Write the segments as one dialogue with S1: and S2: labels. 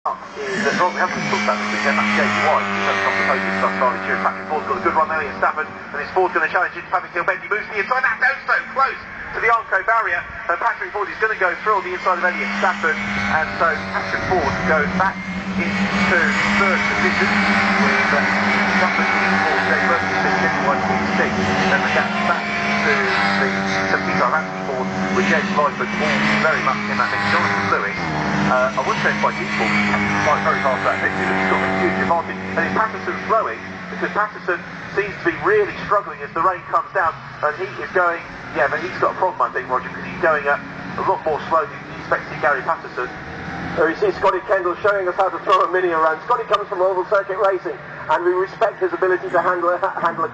S1: Is that we haven't talked about this weekend, that's Jamie White, who's had a couple of podiums thus far this year. Patrick Ford's got a good run there in Stafford, and his Ford's going to challenge into Patrick Hill. Benji moves to the inside, that goes so close to the Armco barrier, and Patrick Ford is going to go through on the inside of Elliott Stafford, and so Patrick Ford goes back into third position with Stafford in fourth, Jamie Murphy in fifth, Jamie White in sixth, then the gap back to the Peter Anthony Ford with James Lyford all very much in that mix. Jonathan Lewis, I wouldn't say it's by default, he's fighting very hard for that victory, but he's got a huge advantage, and if Patterson's slowing, because Patterson seems to be really struggling as the rain comes down, and he is going, yeah, but he's got a problem, I think, Roger, because he's going up a lot more slowly than you expect to see Gary Patterson.
S2: There you see Scotty Kendall showing us how to throw a Mini around. Scotty comes from oval circuit racing, and we respect his ability to handle a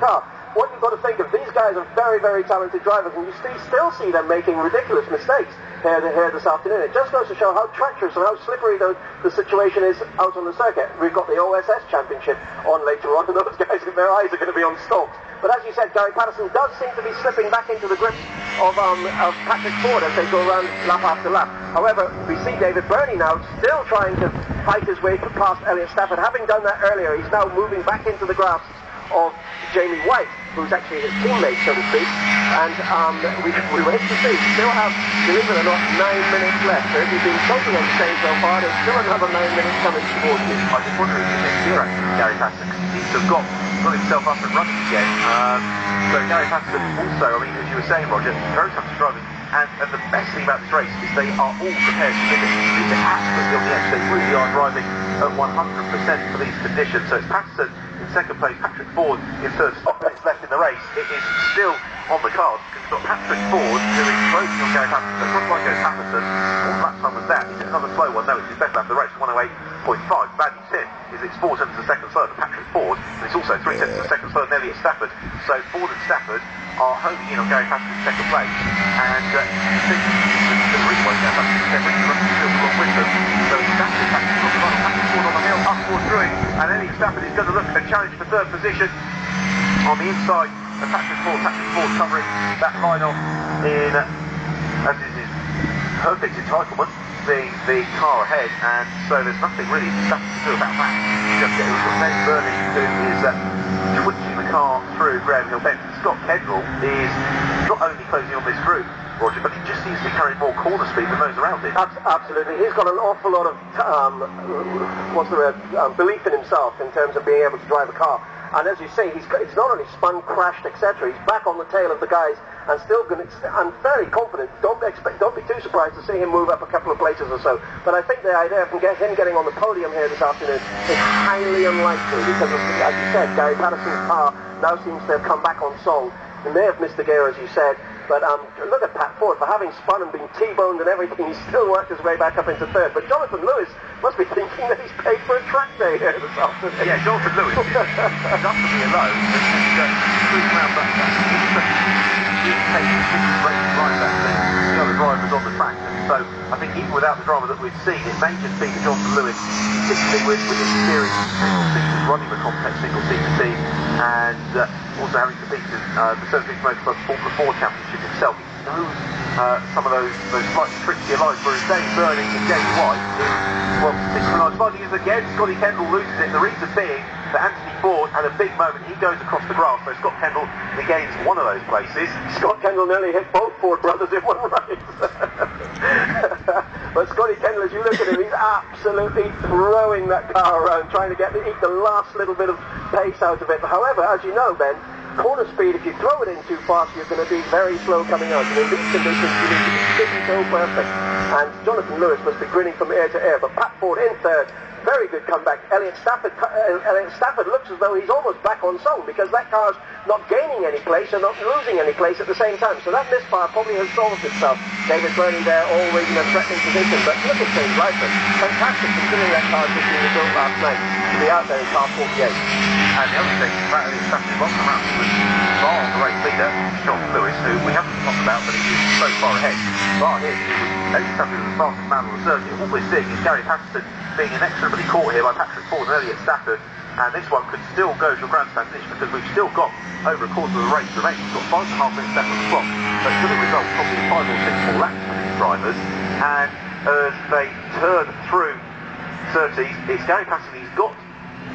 S2: car. What you've got to think of, these guys are very, very talented drivers, and you still see them making ridiculous mistakes here this afternoon. It just goes to show how treacherous and how slippery the situation is out on the circuit. We've got the OSS Championship on later on, and those guys, their eyes are going to be on stalks. But as you said, Gary Patterson does seem to be slipping back into the grips of Patrick Ford as they go around lap after lap. However, we see David Burney now still trying to fight his way past Elliott Stafford. Having done that earlier, he's now moving back into the grasp of Jamie White, who's actually his teammate, so to speak. And we wait to see. We still have, believe it or not, 9 minutes left. So if you've been totally unchanged so far, there's still another 9 minutes coming towards you.
S1: I just wonder if it's here actually, Gary Patterson, because he seems to have got himself up and running again. So Gary Patterson also, I mean, as you were saying, Roger, very tough to driving. And the best thing about this race is they are all prepared to limit. These are absolutely on the edge. They really are driving at 100% for these conditions. So it's Patterson in second place, Patrick Ford in third. 5 minutes left in the race. It is still on the cards because we've got Patrick Ford who is closing on Gary Patterson. So not quite goes Patterson. What lap time was that? Is it another slow one? No, it's his best lap of the race, 108.5. Bad news here is it's 4 tenths of a second slower than Patrick Ford, and it's also 3 tenths of a second slower than Elliott Stafford. So Ford and Stafford are homing in on Gary Patterson in second place, and I think the reason why Gary Patterson is second is still along with them. So it's Stafford, Patrick Ford on the hill, up Ford through it, and Elliott Stafford is going to look and challenge for third position on the inside of Patrick Ford covering that line off in, as is his perfect entitlement, being the car ahead, and so there's nothing really Stafford to do about that. Just get a little Ben Burney, who is twitching the car through Graham Hill Bend. Scott Kendall is not only closing on this group, Roger, but he just seems to be carrying more corner speed than those around him.
S2: Absolutely. He's got an awful lot of belief in himself in terms of being able to drive a car. And as you say, it's not only spun, crashed, etc. He's back on the tail of the guys and still going to. I'm fairly confident. Don't be too surprised to see him move up a couple of places or so. But I think the idea of him getting on the podium here this afternoon is highly unlikely because, as you said, Gary Patterson's car now seems to have come back on song. He may have missed the gear, as you said. But look at Pat Ford, for having spun and been T-boned and everything, he's still worked his way back up into third. But Jonathan Lewis must be thinking that he's paid for a track day here this afternoon.
S1: Yeah, Jonathan Lewis is not to be alone. Cruising around that he's taking 6 races right back to the other drivers on the track. And so I think even without the drama that we've seen, it may just be that Jonathan Lewis, particularly with his experience single seasons running the complex single season team, and also having competed in the 17th Motor Club Formula 4 Championship himself, he knows some of those slightly trickier lines, whereas Dave Burning and Jamie White is, well, synchronised fighting again. Scotty Kendall loses it. The reason being that Anthony Ford had a big moment. He goes across the grass, so Scott Kendall regains one of those places.
S2: Scott Kendall nearly hit both Ford brothers in one race. But Scotty Kendall, as you look at him, he's absolutely throwing that car around, trying to eat the last little bit of pace out of it. However, as you know, Ben, corner speed, if you throw it in too fast, you're going to be very slow coming out. And in these conditions, you need to be sitting so perfect. And Jonathan Lewis must be grinning from ear to ear. But Pat Ford in third. Very good comeback. Elliott Stafford looks as though he's almost back on song because that car's not gaining any place and not losing any place at the same time. So that misfire probably has solved itself. David Burney there always in a threatening position. But look at James Lyford. Fantastic considering that car just being built last night to be out there in car 48.
S1: And the other thing, Elliott Stafford bottom around was far on the race leader, Jonathan Lewis, who we haven't talked about, but he is so far ahead. Far here, Elliott Stafford is the fastest man on the circuit. What we're seeing is Gary Patterson being inexorably caught here by Patrick Ford and Elliott Stafford, and this one could still go to a grandstand finish because we've still got over a quarter of the race remaining. We've got 5.5 minutes left on the clock, so it's going to result probably in 5 or 6 more laps for these drivers. And as they turn through 30s. It's Gary Patterson. He's got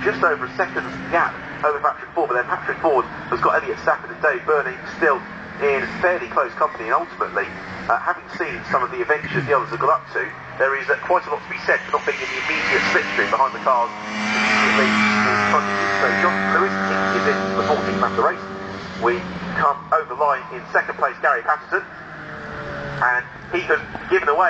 S1: just over a second gap over Patrick Ford, but then Patrick Ford has got Elliott Stafford and Dave Burney still in fairly close company, and ultimately, having seen some of the adventures the others have got up to, there is quite a lot to be said for not being in the immediate slipstream behind the cars immediately in front of you. So John Lewis is in the 14th lap of the race. We come over the line in second place, Gary Patterson, and he has given away